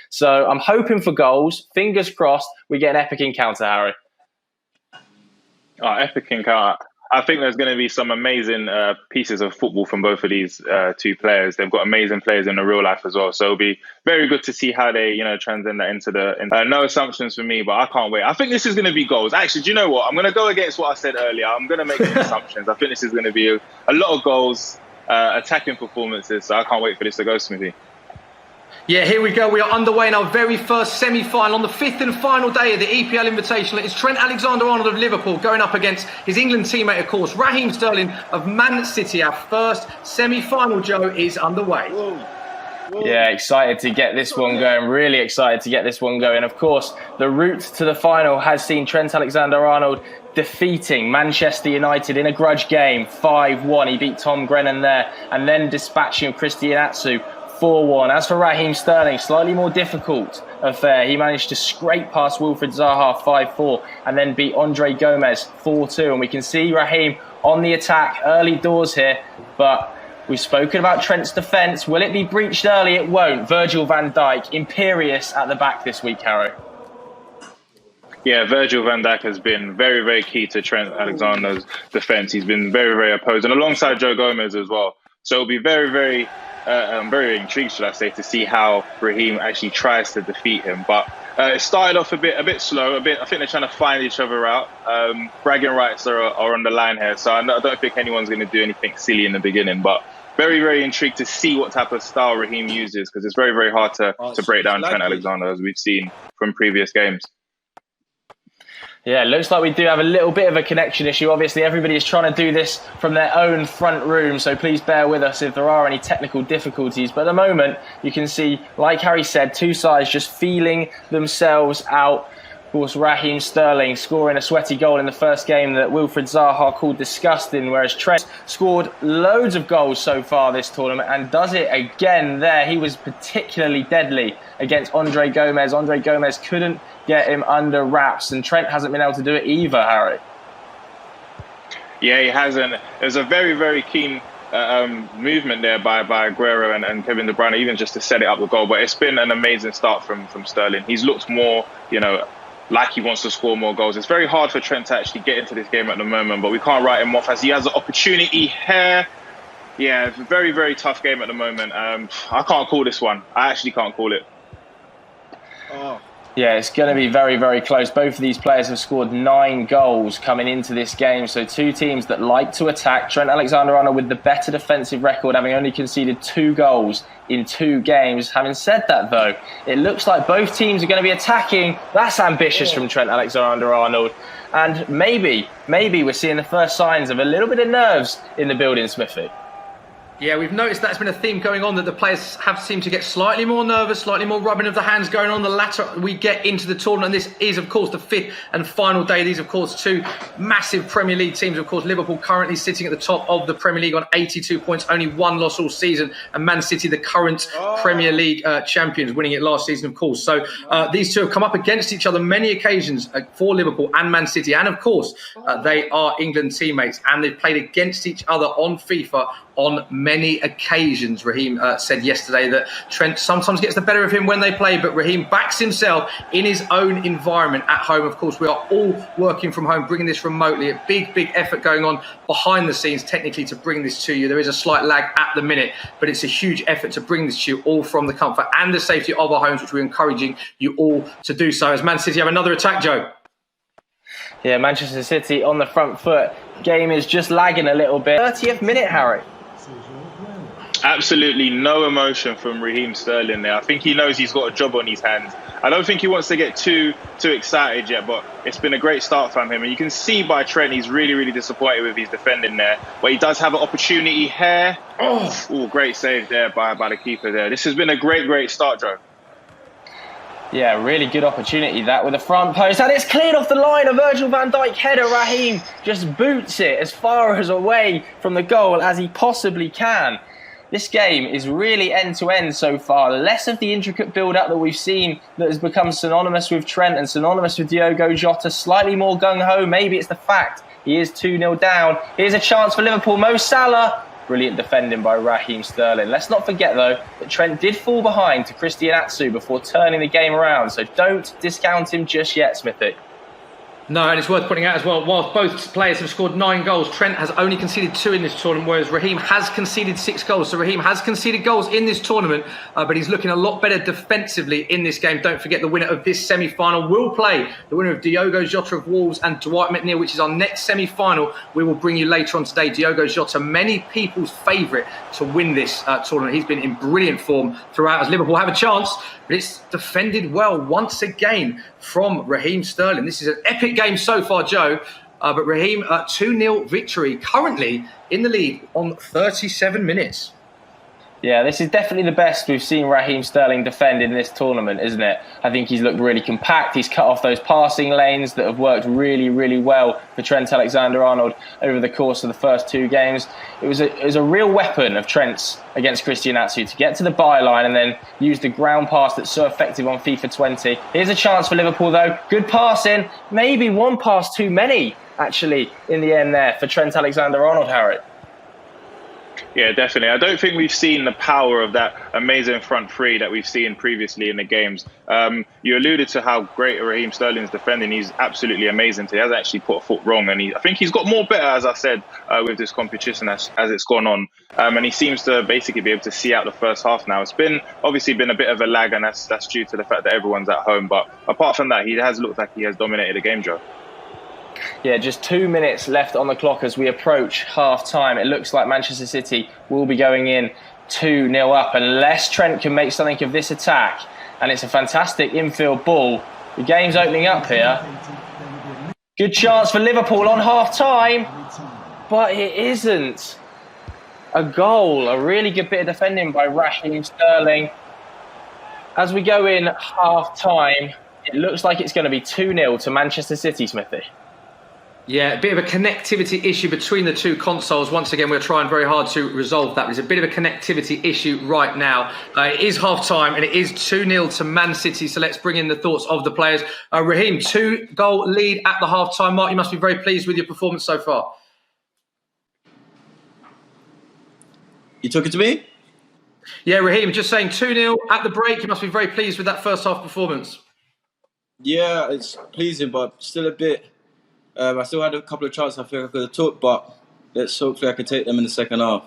So I'm hoping for goals. Fingers crossed we get an epic encounter, Harry. Oh, epic encounter. I think there's going to be some amazing pieces of football from both of these two players. They've got amazing players in the real life as well. So it'll be very good to see how they, transcend that into the... no assumptions for me, but I can't wait. I think this is going to be goals. Actually, do you know what? I'm going to go against what I said earlier. I'm going to make some assumptions. I think this is going to be a lot of goals, attacking performances. So I can't wait for this to go smoothly. Yeah, here we go. We are underway in our very first semi-final on the fifth and final day of the EPL Invitational. It's Trent Alexander-Arnold of Liverpool going up against his England teammate, of course, Raheem Sterling of Man City. Our first semi-final, Joe, is underway. Whoa. Yeah, excited to get this one going. Really excited to get this one going. Of course, the route to the final has seen Trent Alexander-Arnold defeating Manchester United in a grudge game 5-1. He beat Tom Grennan there and then dispatching Christian Atsu 4-1. As for Raheem Sterling, slightly more difficult affair. He managed to scrape past Wilfried Zaha 5-4 and then beat Andre Gomez 4-2. And we can see Raheem on the attack early doors here. But we've spoken about Trent's defence. Will it be breached early? It won't. Virgil van Dijk, imperious at the back this week, Harry. Yeah, Virgil van Dijk has been very, very key to Trent Alexander's defence. He's been very, very opposed. And alongside Joe Gomez as well. So it'll be very, very... I'm very intrigued, should I say, to see how Raheem actually tries to defeat him. But it started off a bit slow. I think they're trying to find each other out. Bragging rights are on the line here, so I don't think anyone's going to do anything silly in the beginning. But very, very intrigued to see what type of style Raheem uses, because it's very, very hard to break down Trent Alexander, as we've seen from previous games. Yeah, it looks like we do have a little bit of a connection issue. Obviously, everybody is trying to do this from their own front room, so please bear with us if there are any technical difficulties. But at the moment, you can see, like Harry said, two sides just feeling themselves out. Of course, Raheem Sterling scoring a sweaty goal in the first game that Wilfried Zaha called disgusting, whereas Trent scored loads of goals so far this tournament and does it again there. He was particularly deadly against Andre Gomez. Andre Gomez couldn't get him under wraps, and Trent hasn't been able to do it either, Harry. Yeah, he hasn't. There's a very, very keen movement there by Aguero and Kevin De Bruyne, even just to set it up the goal. But it's been an amazing start from Sterling. He's looked more, like he wants to score more goals. It's very hard for Trent to actually get into this game at the moment, but we can't write him off as he has an opportunity here. Yeah, it's a very, very tough game at the moment. I can't call this one. I actually can't call it. Oh. Yeah, it's going to be very, very close. Both of these players have scored 9 goals coming into this game. So two teams that like to attack. Trent Alexander-Arnold with the better defensive record, having only conceded 2 goals in 2 games. Having said that, though, it looks like both teams are going to be attacking. That's ambitious from Trent Alexander-Arnold. And maybe we're seeing the first signs of a little bit of nerves in the building, Smithy. Yeah, we've noticed that's been a theme going on, that the players have seemed to get slightly more nervous, slightly more rubbing of the hands going on the latter we get into the tournament. And this is, of course, the fifth and final day. These, of course, 2 massive Premier League teams. Of course, Liverpool currently sitting at the top of the Premier League on 82 points, only 1 loss all season. And Man City, the current Premier League champions, winning it last season, of course. So these two have come up against each other many occasions for Liverpool and Man City. And, of course, they are England teammates, and they've played against each other on FIFA on many occasions. Raheem said yesterday that Trent sometimes gets the better of him when they play, but Raheem backs himself in his own environment at home. Of course, we are all working from home, bringing this remotely. A big effort going on behind the scenes technically to bring this to you. There is a slight lag at the minute, but it's a huge effort to bring this to you all from the comfort and the safety of our homes, which we're encouraging you all to do so. As Man City have another attack, Joe. Yeah, Manchester City on the front foot. Game is just lagging a little bit. 30th minute, Harry. Absolutely no emotion from Raheem Sterling there. I think he knows he's got a job on his hands. I don't think he wants to get too excited yet, but it's been a great start from him. And you can see by Trent, he's really disappointed with his defending there. But he does have an opportunity here. Oh, great save there by the keeper there. This has been a great start, Joe. Yeah, really good opportunity that with the front post. And it's cleared off the line. A Virgil van Dijk header. Raheem just boots it as far as away from the goal as he possibly can. This game is really end-to-end so far. Less of the intricate build-up that we've seen that has become synonymous with Trent and synonymous with Diogo Jota. Slightly more gung-ho. Maybe it's the fact he is 2-0 down. Here's a chance for Liverpool. Mo Salah. Brilliant defending by Raheem Sterling. Let's not forget, though, that Trent did fall behind to Christian Atsu before turning the game around, so don't discount him just yet, Smithy. No, and it's worth pointing out as well, whilst both players have scored 9 goals, Trent has only conceded 2 in this tournament, whereas Raheem has conceded 6 goals. So Raheem has conceded goals in this tournament, but he's looking a lot better defensively in this game. Don't forget the winner of this semi-final will play the winner of Diogo Jota of Wolves and Dwight McNeil, which is our next semi-final. We will bring you later on today. Diogo Jota, many people's favourite to win this tournament. He's been in brilliant form throughout as Liverpool have a chance, but it's defended well once again from Raheem Sterling. This is an epic game so far, Joe, but Raheem, 2-0 victory, currently in the lead on 37 minutes. Yeah, this is definitely the best we've seen Raheem Sterling defend in this tournament, isn't it? I think he's looked really compact. He's cut off those passing lanes that have worked really, really well for Trent Alexander-Arnold over the course of the first 2 games. It was a real weapon of Trent's against Christian Atsu to get to the byline and then use the ground pass that's so effective on FIFA 20. Here's a chance for Liverpool, though. Good passing. Maybe one pass too many, actually, in the end there for Trent Alexander-Arnold, Harry. Yeah, definitely. I don't think we've seen the power of that amazing front three that we've seen previously in the games. You alluded to how great Raheem Sterling's defending. He's absolutely amazing. He hasn't actually put a foot wrong, and I think he's got more better, as I said, with this competition as it's gone on. And he seems to basically be able to see out the first half now. It's obviously been a bit of a lag, and that's due to the fact that everyone's at home. But apart from that, he has looked like he has dominated the game, Joe. Yeah, just 2 minutes left on the clock as we approach half-time. It looks like Manchester City will be going in 2-0 up unless Trent can make something of this attack. And it's a fantastic infield ball. The game's opening up here. Good chance for Liverpool on half-time. But it isn't a goal. A really good bit of defending by Raheem Sterling. As we go in half-time, it looks like it's going to be 2-0 to Manchester City, Smithy. Yeah, a bit of a connectivity issue between the 2 consoles. Once again, we're trying very hard to resolve that. But it's a bit of a connectivity issue right now. It is half-time and it is 2-0 to Man City. So let's bring in the thoughts of the players. Raheem, 2-goal lead at the half-time mark. You must be very pleased with your performance so far. You talking to me? Yeah, Raheem, just saying 2-0 at the break. You must be very pleased with that first half performance. Yeah, it's pleasing, but still a bit. I still had a couple of chances I think I could have took, but hopefully I can take them in the second half.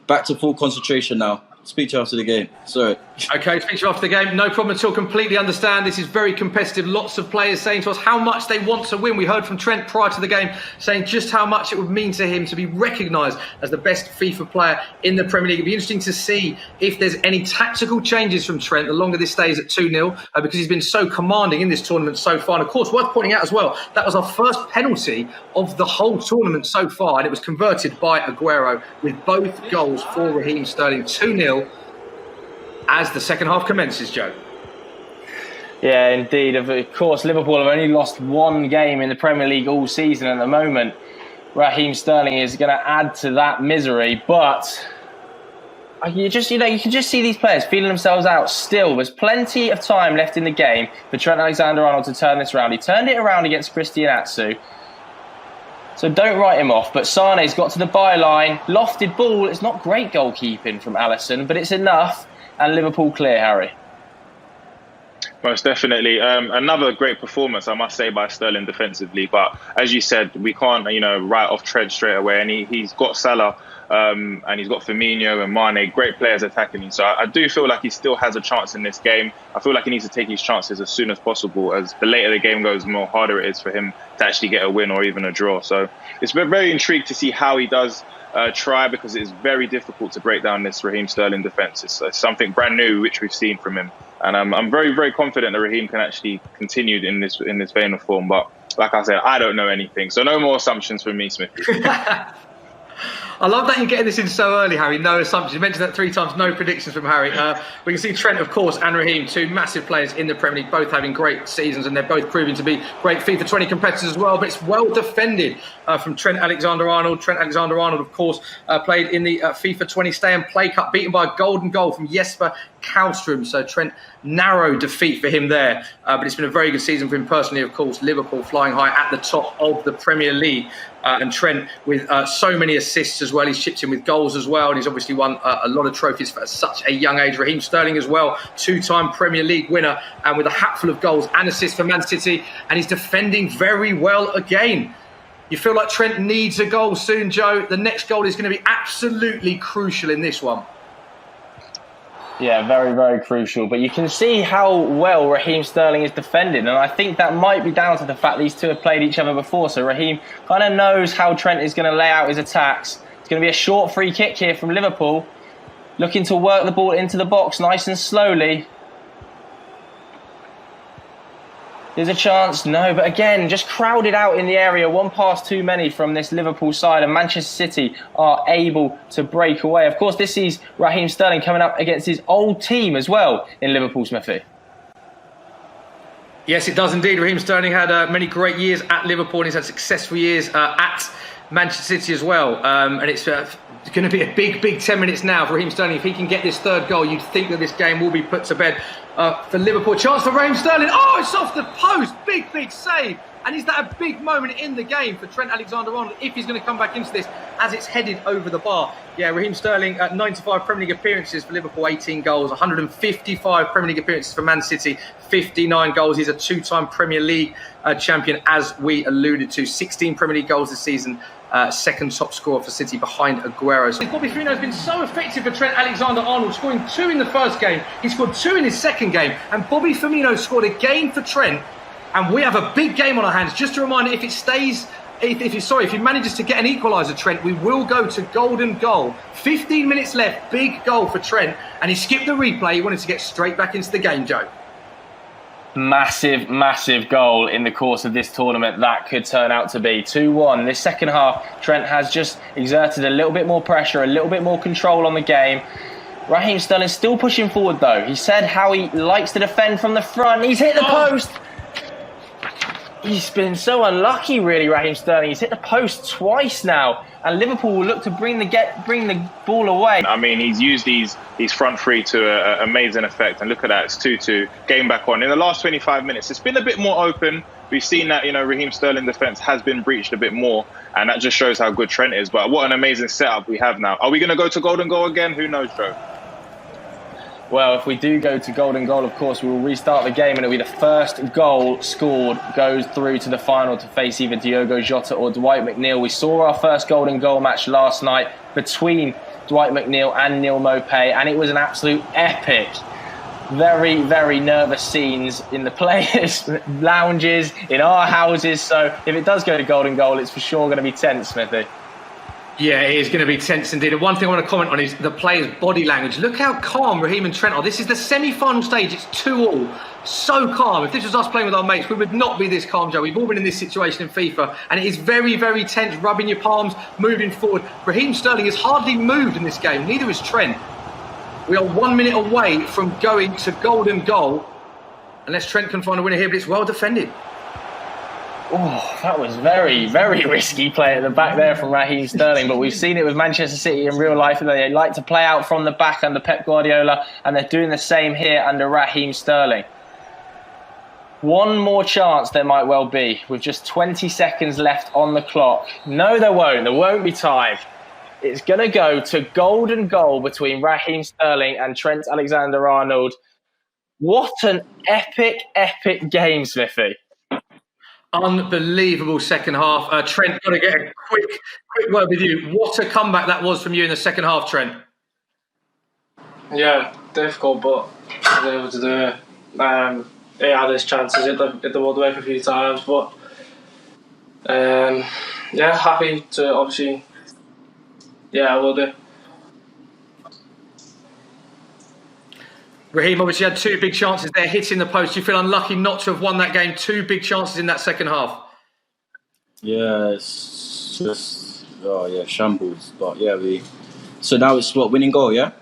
Back to full concentration now. Speak to you after the game. Sorry. Okay, speak to you after the game. No problem at all. Completely understand. This is very competitive. Lots of players saying to us how much they want to win. We heard from Trent prior to the game saying just how much it would mean to him to be recognised as the best FIFA player in the Premier League. It'd be interesting to see if there's any tactical changes from Trent the longer this stays at 2-0 because he's been so commanding in this tournament so far. And of course, worth pointing out as well, that was our first penalty of the whole tournament so far, and it was converted by Aguero with both goals for Raheem Sterling. 2-0 as the second half commences, Joe. Yeah, indeed. Of course, Liverpool have only lost 1 game in the Premier League all season at the moment. Raheem Sterling is going to add to that misery, but you can just see these players feeling themselves out still. There's plenty of time left in the game for Trent Alexander-Arnold to turn this around. He turned it around against Christian Atsu. So don't write him off. But Sane's got to the byline. Lofted ball. It's not great goalkeeping from Alisson, but it's enough. And Liverpool clear, Harry. Most definitely. Another great performance, I must say, by Sterling defensively. But as you said, we can't, write off Trent straight away. And he's got Salah and he's got Firmino and Mane, great players attacking him. So I do feel like he still has a chance in this game. I feel like he needs to take his chances as soon as possible. As the later the game goes, the more harder it is for him to actually get a win or even a draw. So it's been very intrigued to see how he does try, because it's very difficult to break down this Raheem Sterling defence. It's something brand new which we've seen from him, and I'm very, very confident that Raheem can actually continue in this vein of form. But like I said, I don't know anything, so no more assumptions from me, Smithy. I love that you're getting this in so early, Harry. No assumptions. You mentioned that 3 times. No predictions from Harry. We can see Trent, of course, and Raheem, 2 massive players in the Premier League, both having great seasons, and they're both proving to be great FIFA 20 competitors as well. But it's well defended from Trent Alexander-Arnold. Trent Alexander-Arnold, of course, played in the FIFA 20 Stay and Play Cup, beaten by a golden goal from Jesper Kallström. So Trent, narrow defeat for him there. But it's been a very good season for him personally, of course. Liverpool flying high at the top of the Premier League. And Trent with so many assists as well. He's chipped in with goals as well. And he's obviously won a lot of trophies at such a young age. Raheem Sterling as well, 2-time Premier League winner and with a hatful of goals and assists for Man City. And he's defending very well again. You feel like Trent needs a goal soon, Joe. The next goal is going to be absolutely crucial in this one. Yeah, very, very crucial. But you can see how well Raheem Sterling is defending. And I think that might be down to the fact these two have played each other before. So Raheem kind of knows how Trent is going to lay out his attacks. It's going to be a short free kick here from Liverpool. Looking to work the ball into the box nice and slowly. There's a chance, no, but again, just crowded out in the area. One pass too many from this Liverpool side, and Manchester City are able to break away. Of course, this sees Raheem Sterling coming up against his old team as well in Liverpool, Smithy. Yes, it does indeed. Raheem Sterling had many great years at Liverpool, and he's had successful years at Manchester City as well. And it's going to be a big 10 minutes now for Raheem Sterling. If he can get this third goal, you'd think that this game will be put to bed for Liverpool. Chance for Raheem Sterling. Oh, it's off the post. Big save. And is that a big moment in the game for Trent Alexander-Arnold if he's going to come back into this as it's headed over the bar? Yeah, Raheem Sterling, 95 Premier League appearances for Liverpool, 18 goals, 155 Premier League appearances for Man City, 59 goals. He's a 2-time Premier League champion, as we alluded to. 16 Premier League goals this season. Second top scorer for City behind Aguero. So Bobby Firmino has been so effective for Trent Alexander-Arnold, scoring 2 in the first game. He scored 2 in his second game. And Bobby Firmino scored again for Trent. And we have a big game on our hands. Just a reminder, if it stays, if he manages to get an equaliser, Trent, we will go to golden goal. 15 minutes left, big goal for Trent. And he skipped the replay. He wanted to get straight back into the game, Joe. Massive goal in the course of this tournament that could turn out to be 2-1. This second half, Trent has just exerted a little bit more pressure, a little bit more control on the game. Raheem Sterling still pushing forward though. He said how he likes to defend from the front. He's hit the post. He's been so unlucky, really, Raheem Sterling. He's hit the post twice now, and Liverpool will look to bring the ball away. I mean, he's used these front three to an amazing effect, and look at that, it's 2-2, game back on. In the last 25 minutes, it's been a bit more open. We've seen that, Raheem Sterling defence has been breached a bit more, and that just shows how good Trent is. But what an amazing setup we have now. Are we going to go to golden goal again? Who knows, Joe? Well, if we do go to golden goal, of course, we will restart the game, and it'll be the first goal scored goes through to the final to face either Diogo Jota or Dwight McNeil. We saw our first golden goal match last night between Dwight McNeil and Neil Maupay, and it was an absolute epic. Very nervous scenes in the players' lounges, in our houses. So if it does go to golden goal, it's for sure going to be tense, Smithy. Yeah, it is going to be tense indeed. And one thing I want to comment on is the players' body language. Look how calm Raheem and Trent are. This is the semi-final stage. It's 2-2. So calm. If this was us playing with our mates, we would not be this calm, Joe. We've all been in this situation in FIFA. And it is very tense, rubbing your palms, moving forward. Raheem Sterling has hardly moved in this game. Neither is Trent. We are 1 minute away from going to golden goal. Unless Trent can find a winner here, but it's well defended. Oh, that was very risky play at the back there from Raheem Sterling. But we've seen it with Manchester City in real life. They like to play out from the back under Pep Guardiola, and they're doing the same here under Raheem Sterling. One more chance there might well be, with just 20 seconds left on the clock. No, there won't. There won't be time. It's going to go to golden goal between Raheem Sterling and Trent Alexander-Arnold. What an epic game, Smithy. Unbelievable second half. Trent, got to get a quick word with you. What a comeback that was from you in the second half, Trent. Yeah, difficult, but I was able to do it. He had his chances, hit the woodwork a few times, but yeah, happy to obviously. Yeah, I will do. Raheem obviously had 2 big chances there, hitting the post. You feel unlucky not to have won that game. 2 big chances in that second half. Yeah, it's just shambles. But yeah, so now it's what, winning goal, yeah?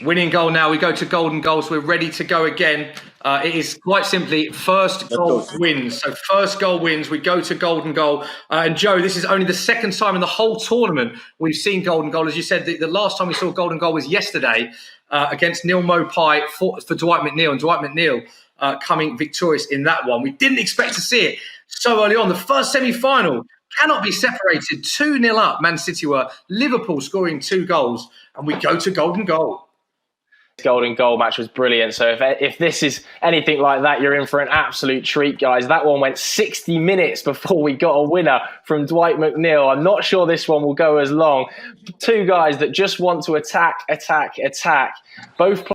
Winning goal now. We go to golden goals. We're ready to go again. It is quite simply first goal wins. So first goal wins. We go to golden goal. And Joe, this is only the second time in the whole tournament we've seen golden goal. As you said, the last time we saw golden goal was yesterday against Neil Maupay for Dwight McNeil. And Dwight McNeil coming victorious in that one. We didn't expect to see it so early on. The first semi-final cannot be separated. 2-0 up, Man City were. Liverpool scoring 2 goals, and we go to golden goal. Golden goal match was brilliant. So if this is anything like that, you're in for an absolute treat, guys. That one went 60 minutes before we got a winner from Dwight McNeil. I'm not sure this one will go as long. 2 guys that just want to attack. Both.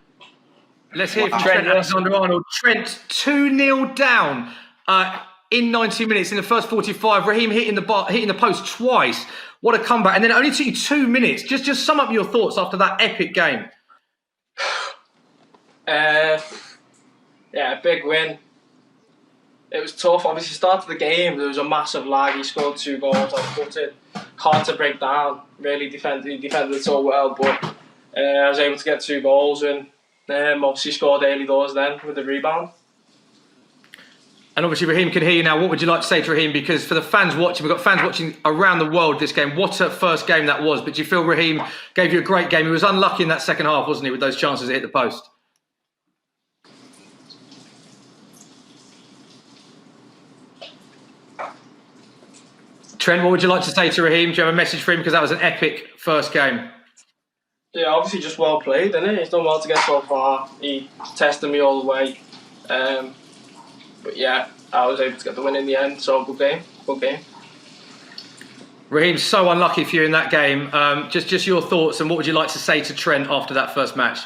Let's hear from Trent Alexander-Arnold. Trent 2-0 down in 90 minutes. In the first 45, Raheem hitting the post twice. What a comeback! And then it only took you 2 minutes. Just sum up your thoughts after that epic game. Yeah, big win. It was tough. Obviously, start of the game, there was a massive lag. He scored 2 goals on footed. Hard to break down. Really he defended it so well, but I was able to get 2 goals and obviously scored early doors then with the rebound. And obviously, Raheem can hear you now. What would you like to say to Raheem? Because for the fans watching, we've got fans watching around the world this game. What a first game that was. But do you feel Raheem gave you a great game? He was unlucky in that second half, wasn't he, with those chances to hit the post? Trent, what would you like to say to Raheem? Do you have a message for him? Because that was an epic first game. Yeah, obviously just well played, isn't it? He's done well to get so far. He tested me all the way. But yeah, I was able to get the win in the end. So good game. Raheem, so unlucky for you in that game. Just your thoughts, and what would you like to say to Trent after that first match?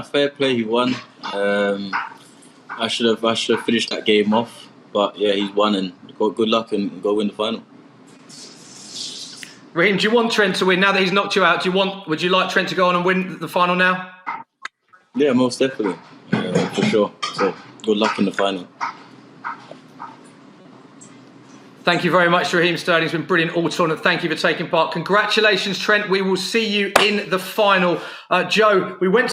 Fair play, he won. I should have finished that game off, but yeah, he's won and got good luck and go win the final. Raheem, do you want Trent to win now that he's knocked you out? Would you like Trent to go on and win the final now? Yeah, most definitely, for sure. So good luck in the final. Thank you very much, Raheem Sterling. It's been brilliant all tournament. Thank you for taking part. Congratulations, Trent. We will see you in the final. Joe, we went